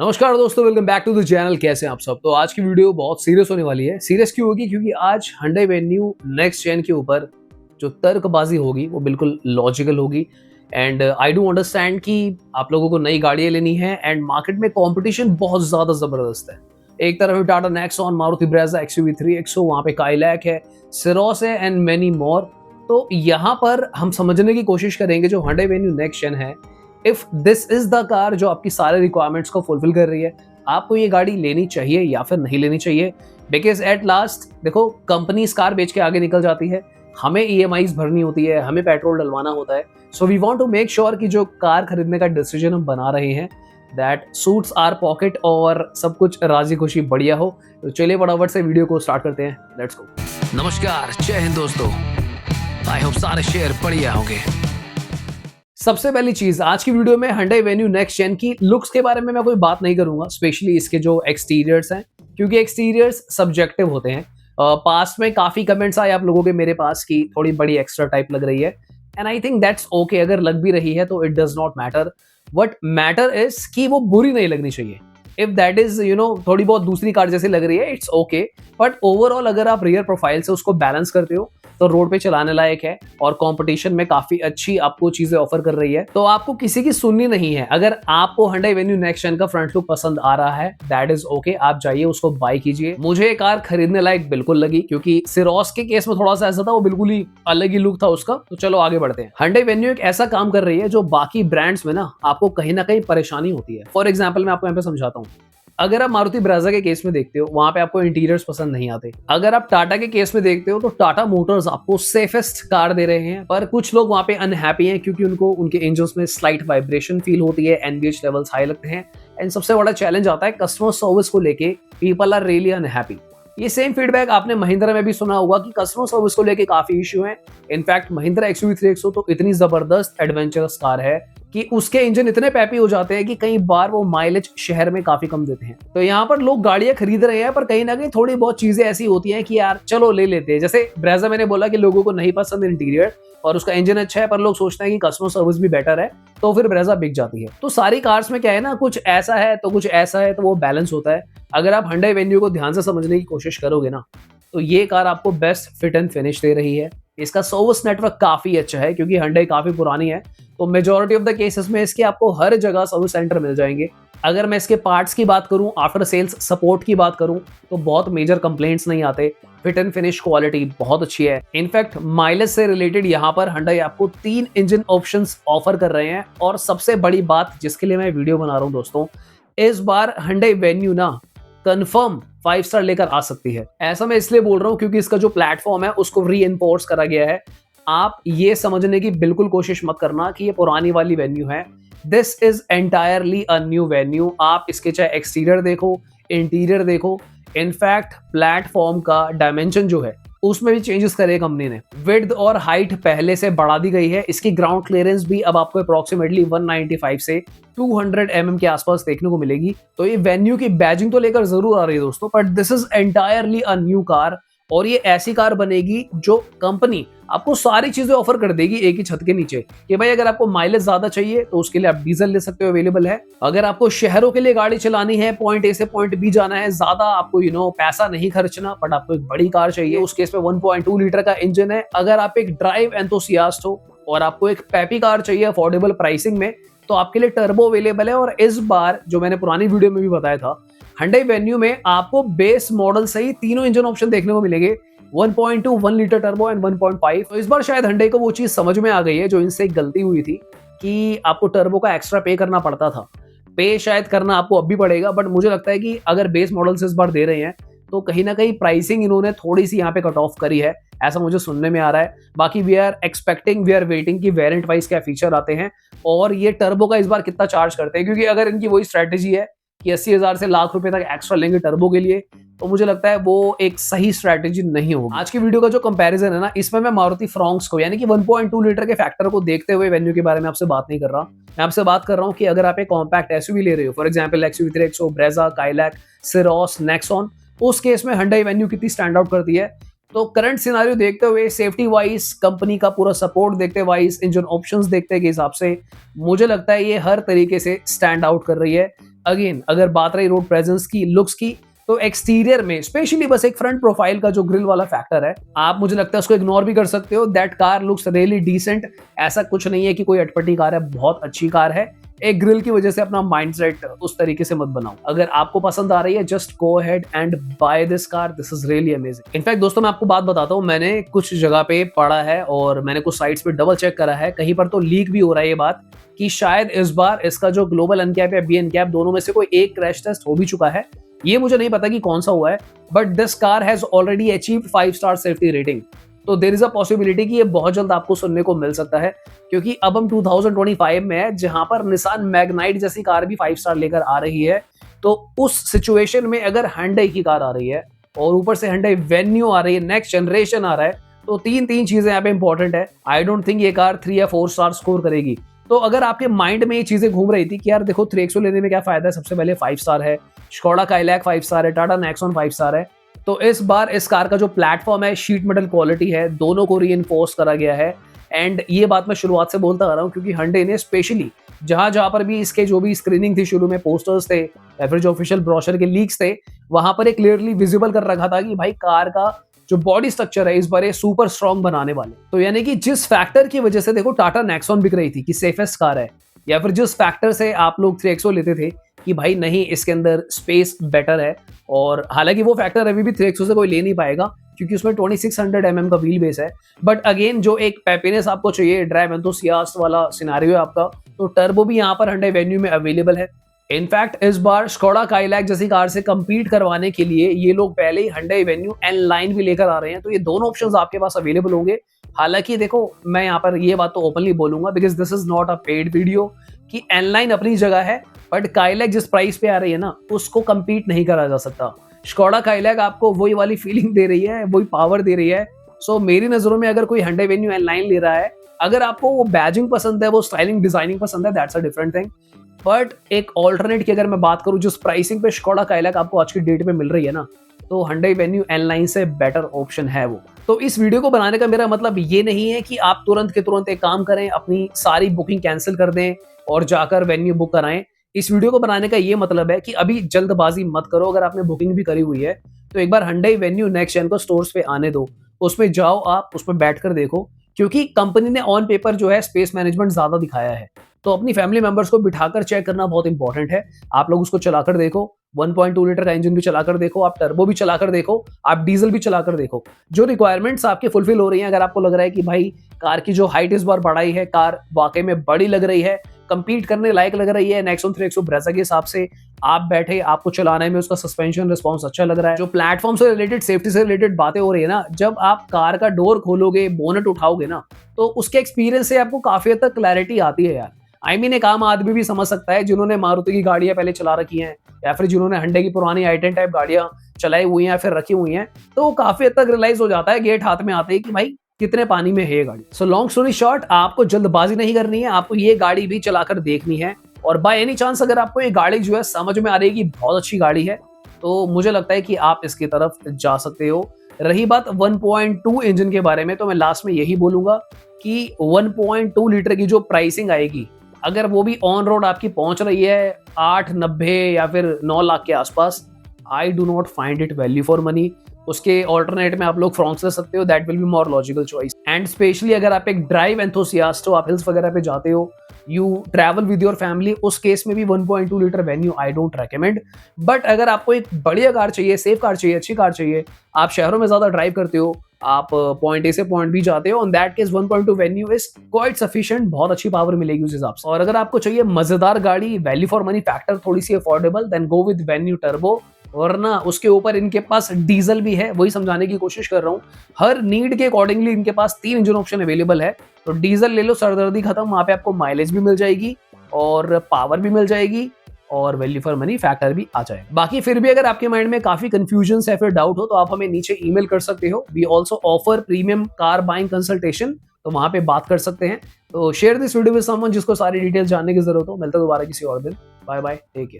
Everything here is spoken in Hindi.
नमस्कार दोस्तों, welcome back to the channel. कैसे हैं आप सब। तो आज की वीडियो बहुत सीरियस होने वाली है। सीरियस क्यों होगी? क्योंकि आज Hyundai Venue नेक्स्ट जेन के ऊपर जो तर्कबाजी होगी वो बिल्कुल लॉजिकल होगी। एंड आई डू अंडरस्टैंड कि आप लोगों को नई गाड़ियां लेनी है एंड मार्केट में कंपटीशन बहुत ज़्यादा ज़बरदस्त है। एक तरफ है Tata Nexon, Maruti Brezza, XUV 3XO, वहाँ पे काइलैक है, सिरोस है एंड मैनी मोर। तो यहाँ पर हम समझने की कोशिश करेंगे जो Hyundai Venue नेक्स्ट जेन है, if this is the car जो आपकी सारे रिक्वायरमेंट्स को फुलफिल कर रही है, आपको ये गाड़ी लेनी चाहिए या फिर नहीं लेनी चाहिए। बिकॉज एट लास्ट देखो, कंपनीज कार बेच के आगे निकल जाती है, हमें EMIs भरनी होती है, हमें पेट्रोल डलवाना होता है। So we want to make sure कि जो कार खरीदने का डिसीजन हम बना रहे हैं दैट सूट्स आवर पॉकेट और सब कुछ राजी खुशी बढ़िया हो। तो चलिए फटाफट से वीडियो को स्टार्ट करते हैं। Let's go. नमस्कार, जय हिंद दोस्तों। आई होप सारे शेयर बढ़िया होंगे। सबसे पहली चीज आज की वीडियो में Hyundai Venue नेक्स्ट जेन की लुक्स के बारे में मैं कोई बात नहीं करूंगा, स्पेशली इसके जो एक्सटीरियर्स हैं, क्योंकि एक्सटीरियर्स सब्जेक्टिव होते हैं। पास्ट में काफी कमेंट्स आए आप लोगों के मेरे पास की थोड़ी बड़ी एक्स्ट्रा टाइप लग रही है, and I think that's okay. अगर लग भी रही है तो it does not matter. What matter is कि वो बुरी नहीं लगनी चाहिए। इफ दैट इज थोड़ी बहुत दूसरी कार जैसी लग रही है, इट्स ओके। बट ओवरऑल अगर आप रियर प्रोफाइल से उसको बैलेंस करते हो तो रोड पे चलाने लायक है और कंपटीशन में काफी अच्छी आपको चीजें ऑफर कर रही है। तो आपको किसी की सुननी नहीं है। अगर आपको Hyundai Venue नेक्स्ट जेन का फ्रंट लुक पसंद आ रहा है, दैट इज ओके, आप जाइए उसको बाय कीजिए। मुझे ये कार खरीदने लायक बिल्कुल लगी, क्योंकि सिरोस के केस में थोड़ा सा ऐसा था, वो बिल्कुल ही अलग ही लुक था उसका। तो चलो आगे बढ़ते हैं। Hyundai Venue एक ऐसा काम कर रही है जो बाकी ब्रांड्स में ना आपको कहीं ना कहीं परेशानी होती है। फॉर एग्जाम्पल मैं आपको यहाँ पे समझाता हूँ। अगर आप मारुति ब्रेजा के केस में देखते हो, वहां पे आपको इंटीरियर्स पसंद नहीं आते। अगर आप टाटा के केस में देखते हो तो टाटा मोटर्स आपको सेफेस्ट कार दे रहे हैं, पर कुछ लोग वहां पे अनहैप्पी हैं क्योंकि उनको उनके इंजन्स में स्लाइट वाइब्रेशन फील होती है, NVH लेवल्स हाई लगते हैं, एंड सबसे बड़ा चैलेंज आता है कस्टमर सर्विस को लेके। People are really unhappy. ये सेम फीडबैक आपने महिंद्रा में भी सुना होगा कि कस्टमर सर्विस को लेके काफी इश्यू है। इनफैक्ट महिंद्रा XUV 3XO तो इतनी जबरदस्त एडवेंचरस कार है कि उसके इंजन इतने पैपी हो जाते हैं कि कई बार वो माइलेज शहर में काफी कम देते हैं। तो यहाँ पर लोग गाड़ियां खरीद रहे हैं, पर कहीं ना कहीं थोड़ी बहुत चीजें ऐसी होती हैं कि यार चलो ले लेते हैं। जैसे ब्रेजा मैंने बोला कि लोगों को नहीं पसंद इंटीरियर और उसका इंजन अच्छा है, पर लोग सोचते हैं कि कस्टमर सर्विस भी बेटर है, तो फिर ब्रेजा बिक जाती है। तो सारी कार्स में क्या है ना, कुछ ऐसा है तो कुछ ऐसा है, तो वो बैलेंस होता है। अगर आप Hyundai Venue को ध्यान से समझने की कोशिश करोगे ना, तो ये कार आपको बेस्ट फिट एंड फिनिश दे रही है। इसका सर्विस नेटवर्क काफी अच्छा है, क्योंकि Hyundai काफी पुरानी है, तो मेजॉरिटी ऑफ द केसेस में इसके आपको हर जगह सर्विस सेंटर मिल जाएंगे। अगर मैं इसके पार्ट्स की बात करूं, आफ्टर सेल्स सपोर्ट की बात करूं, तो बहुत मेजर कंप्लेंट्स नहीं आते। फिट एंड फिनिश क्वालिटी बहुत अच्छी है। इनफैक्ट माइलेज से रिलेटेड यहाँ पर Hyundai आपको 3 इंजन ऑप्शंस ऑफर कर रहे हैं। और सबसे बड़ी बात जिसके लिए मैं वीडियो बना रहा हूं दोस्तों, इस बार Hyundai Venue ना कंफर्म 5 स्टार लेकर आ सकती है। ऐसा मैं इसलिए बोल रहा हूं क्योंकि इसका जो प्लेटफॉर्म है उसको रीइंफोर्स करा गया है। आप ये समझने की बिल्कुल कोशिश मत करना कि ये पुरानी वाली वेन्यू है। This is entirely a new venue. आप इसके चाहे एक्सटीरियर देखो, इंटीरियर देखो, इनफैक्ट प्लेटफॉर्म का डायमेंशन जो है उसमें भी चेंजेस करे कंपनी ने। विड्थ और हाइट पहले से बढ़ा दी गई है। इसकी ग्राउंड क्लियरेंस भी अब आपको अप्रोक्सीमेटली 195 से 200 mm के आसपास देखने को मिलेगी। तो ये वेन्यू की बैजिंग तो लेकर जरूर आ रही है दोस्तों, but this is entirely a new car. और ये ऐसी कार बनेगी जो कंपनी आपको सारी चीजें ऑफर कर देगी एक ही छत के नीचे। कि भाई अगर आपको माइलेज ज्यादा चाहिए तो उसके लिए आप डीजल ले सकते हो, अवेलेबल है। अगर आपको शहरों के लिए गाड़ी चलानी है, पॉइंट ए से पॉइंट बी जाना है, ज्यादा आपको पैसा नहीं खर्चना, बट आपको एक बड़ी कार चाहिए, उस केस में 1.2 लीटर का इंजन है। अगर आप एक ड्राइव एंथुसियास्ट हो और आपको एक पैपी कार चाहिए अफोर्डेबल प्राइसिंग में, तो आपके लिए टर्बो अवेलेबल है। और इस बार जो मैंने पुरानी वीडियो में भी बताया था, Hyundai Venue में आपको बेस मॉडल से ही तीनों इंजन ऑप्शन देखने को मिलेंगे, 1.2, 1 लीटर टर्बो एंड 1.5। तो इस बार शायद Hyundai को वो चीज समझ में आ गई है जो इनसे एक गलती हुई थी कि आपको टर्बो का एक्स्ट्रा पे करना पड़ता था। पे शायद करना आपको अब भी पड़ेगा, बट मुझे लगता है कि अगर बेस मॉडल से इस बार दे रहे हैं तो कहीं ना कहीं प्राइसिंग इन्होंने थोड़ी सी यहाँ पे कट ऑफ करी है, ऐसा मुझे सुनने में आ रहा है। बाकी we are expecting, we are waiting कि वेरिएंट वाइज क्या फीचर आते हैं और ये टर्बो का इस बार कितना चार्ज करते हैं। क्योंकि अगर इनकी वही स्ट्रेटेजी है कि 80,000 से लाख रुपए तक एक्स्ट्रा लेंगे टर्बो के लिए, तो मुझे लगता है वो एक सही स्ट्रेटेजी नहीं होगी। आज की वीडियो का जो कंपैरिजन है ना, इसमें मैं मारुति फ्रॉन्क्स को यानी कि 1.2 लीटर के फैक्टर को देखते हुए वेन्यू के बारे में आपसे बात नहीं कर रहा। मैं आपसे बात कर रहा हूँ कि अगर आप एक कॉम्पैक्ट SUV ले रहे हो, for example XUV 3XO, Brezza, Kylaq, सिरोस, Nexon, उस केस में Hyundai Venue कितनी स्टैंड आउट करती है। तो करंट सिनेरियो देखते हुए, सेफ्टी वाइज, कंपनी का पूरा सपोर्ट देखते वाइज, इंजन ऑप्शंस देखते के हिसाब से मुझे लगता है ये हर तरीके से स्टैंड आउट कर रही है। अगेन अगर बात रही रोड प्रेजेंस की, लुक्स की, तो एक्सटीरियर में स्पेशली बस एक फ्रंट प्रोफाइल का जो ग्रिल वाला फैक्टर है, आप मुझे लगता है उसको इग्नोर भी कर सकते हो। That car looks really decent. ऐसा कुछ नहीं है कि कोई अटपटी कार है, बहुत अच्छी कार है। एक ग्रिल की वजह से अपना माइंडसेट उस तरीके से मत बनाओ। अगर आपको पसंद आ रही है, just go ahead and buy this car. This is really amazing. In fact दोस्तों मैं आपको बात बताता हूँ, मैंने कुछ जगह पे पढ़ा है और मैंने कुछ साइट्स पे डबल चेक करा है, कहीं पर तो लीक भी हो रहा है ये बात कि शायद इस बार इसका जो ग्लोबल अनकैप या बी एनकैप दोनों में से कोई एक क्रैश टेस्ट हो भी चुका है। ये मुझे नहीं पता कि कौन सा हुआ है, but this car has already achieved 5 star safety rating. तो देयर इज अ पॉसिबिलिटी कि ये बहुत जल्द आपको सुनने को मिल सकता है, क्योंकि अब हम 2025 में है, जहां पर निसान मैग्नाइट जैसी कार भी 5 स्टार लेकर आ रही है। तो उस सिचुएशन में अगर Hyundai की कार आ रही है और ऊपर से Hyundai वेन्यू आ रही है, नेक्स्ट जनरेशन आ रहा है, तो तीन चीजें यहाँ पे इंपॉर्टेंट है। आई डोंट थिंक ये कार 3 या 4 स्टार स्कोर करेगी। तो अगर आपके माइंड में ये चीजें घूम रही थी कि यार देखो 3XO लेने में क्या फायदा है, सबसे पहले 5 स्टार है, स्कोडा काइलैक 5 स्टार है, टाटा नेक्सॉन 5 स्टार है, तो इस बार इस कार का जो प्लेटफॉर्म है, शीट मेटल क्वालिटी है, दोनों को रीइंफोर्स करा गया है। एंड ये बात मैं शुरुआत से बोलता आ रहा हूँ, क्योंकि Hyundai ने स्पेशली जहां पर भी इसके जो भी स्क्रीनिंग थी, शुरू में पोस्टर्स थे या फिर जो ऑफिशियल ब्रोशर के लीक्स थे, वहां पर एक क्लियरली विजिबल कर रखा था कि भाई कार का जो बॉडी स्ट्रक्चर है इस बार ये सुपर स्ट्रॉन्ग बनाने वाले। तो यानी कि जिस फैक्टर की वजह से देखो टाटा नेक्सॉन बिक रही थी कि सेफेस्ट कार है, या फिर जिस फैक्टर से आप लोग 3XO लेते थे कि भाई नहीं इसके अंदर स्पेस बेटर है, और हालांकि वो फैक्टर अभी भी 3XO से कोई ले नहीं पाएगा क्योंकि उसमें 2600 mm का व्हील बेस है। बट अगेन जो एक पैपीनेस आपको चाहिए, ड्राइव एंथुसियास्ट वाला सिनेरियो है आपका, तो टर्बो भी यहाँ पर Hyundai वेन्यू में अवेलेबल है। इनफैक्ट इस बार स्कोडा काइलैक जैसी कार से कंपीट करवाने के लिए ये लोग पहले ही Hyundai वेन्यू एन लाइन भी लेकर आ रहे हैं। तो ये दोनों ऑप्शंस आपके पास अवेलेबल होंगे। हालांकि देखो मैं यहाँ पर ये बात तो ओपनली बोलूंगा, because this is not a paid video, कि एन लाइन अपनी जगह है, बट काइलैक जिस प्राइस पे आ रही है ना, उसको कंपीट नहीं करा जा सकता। स्कोडा काइलैक आपको वही वाली फीलिंग दे रही है, वही पावर दे रही है। सो मेरी नजरों में अगर कोई Hyundai वेन्यू एन लाइन ले रहा है, अगर आपको वो बैजिंग पसंद है, वो स्टाइलिंग डिजाइनिंग पसंद है, that's a different thing. But एक ऑल्टरनेट की अगर मैं बात करूं, जिस प्राइसिंग पे स्कोडा काइलैक आपको आज की डेट में मिल रही है ना, तो Hyundai वेन्यू एन लाइन से बेटर ऑप्शन है वो। तो इस वीडियो को बनाने का मेरा मतलब ये नहीं है कि आप तुरंत के तुरंत एक काम करें, अपनी सारी बुकिंग कैंसिल कर दें और जाकर वेन्यू बुक कराएं। इस वीडियो को बनाने का ये मतलब है कि अभी जल्दबाजी मत करो। अगर आपने बुकिंग भी करी हुई है तो एक बार Hyundai वेन्यू नेक्स्ट जेन को स्टोर्स पे आने दो, उसमें जाओ, आप उसमें बैठकर देखो, क्योंकि कंपनी ने ऑन पेपर जो है स्पेस मैनेजमेंट ज्यादा दिखाया है। तो अपनी फैमिली मेंबर्स को बिठाकर चेक करना बहुत इंपॉर्टेंट है। आप लोग उसको चलाकर देखो, 1.2 लीटर का इंजन भी चलाकर देखो, आप टर्बो भी चलाकर देखो, आप डीजल भी चलाकर देखो, जो रिक्वायरमेंट्स आपके फुलफिल हो रही हैं। अगर आपको लग रहा है कि भाई कार की जो हाइट इस बार बढ़ाई है, कार वाकई में बड़ी लग रही है, कंपीट करने लायक लग रही है नेक्सॉन 3XO ब्रेजा के हिसाब से, आप बैठे, आपको चलाने में उसका सस्पेंशन रिस्पॉन्स अच्छा लग रहा है, जो प्लेटफॉर्म से रिलेटेड, सेफ्टी से रिलेटेड बातें हो रही है ना, जब आप कार का डोर खोलोगे, बोनट उठाओगे ना, तो उसके एक्सपीरियंस से आपको काफी हद तक क्लैरिटी आती है यार। आई मीन एक आम आदमी भी समझ सकता है, जिन्होंने मारुति की गाड़ियां पहले चला रखी हैं या फिर जिन्होंने Hyundai की पुरानी i10 टाइप गाड़ियां चलाई हुई हैं या फिर रखी हुई हैं, तो काफी हद तक रियलाइज हो जाता है गेट हाथ में आते ही कि भाई कितने पानी में है ये गाड़ी। सो लॉन्ग स्टोरी शॉर्ट, आपको जल्दबाजी नहीं करनी है, आपको ये गाड़ी भी चलाकर देखनी है। और बाय एनी चांस अगर आपको ये गाड़ी जो है समझ में आ रही है कि बहुत अच्छी गाड़ी है, तो मुझे लगता है कि आप इसकी तरफ जा सकते हो। रही बात 1.2 इंजन के बारे में, तो मैं लास्ट में यही बोलूंगा कि 1.2 लीटर की जो प्राइसिंग आएगी, अगर वो भी ऑन रोड आपकी पहुंच रही है 8-90 या फिर 9 लाख के आसपास, I do not find it value for money. उसके ऑल्टरनेट में आप लोग फ्रॉन्क्स ले सकते हो, that will be more logical choice. And specially अगर आप एक ड्राइव एंथुसियास्ट हो, आप हिल्स वगैरह पे जाते हो, you travel with your family, उस केस में भी 1.2 litre venue I don't recommend. But अगर आपको एक बढ़िया कार चाहिए, सेफ कार चाहिए, अच्छी कार चाहिए, आप शहरों में ज्यादा ड्राइव करते हो, आप पॉइंट ए से पॉइंट बी जाते हो, on that case 1.2 venue is quite sufficient, बहुत अच्छी पावर मिलेगी उस हिसाब से। और अगर आपको चाहिए मजेदार गाड़ी, वैल्यू फॉर मनी फैक्टर थोड़ी सी affordable, then go with Venue Turbo. वरना उसके ऊपर इनके पास डीजल भी है, वही समझाने की कोशिश कर रहा हूँ। हर नीड के अकॉर्डिंगली इनके पास 3 इंजन ऑप्शन अवेलेबल है, तो डीजल ले लो, सरदर्दी खत्म। वहां पे आपको माइलेज भी मिल जाएगी और पावर भी मिल जाएगी और वैल्यू फॉर मनी फैक्टर भी आ जाएगा। बाकी फिर भी अगर आपके माइंड में काफी कंफ्यूजन है, फिर डाउट हो, तो आप हमें नीचे ईमेल कर सकते हो। We also offer premium car buying consultation, तो वहां पे बात कर सकते हैं। तो share this video with someone जिसको सारी डिटेल्स जानने की जरूरत हो। मिलता है दोबारा किसी और दिन। Bye bye, take care.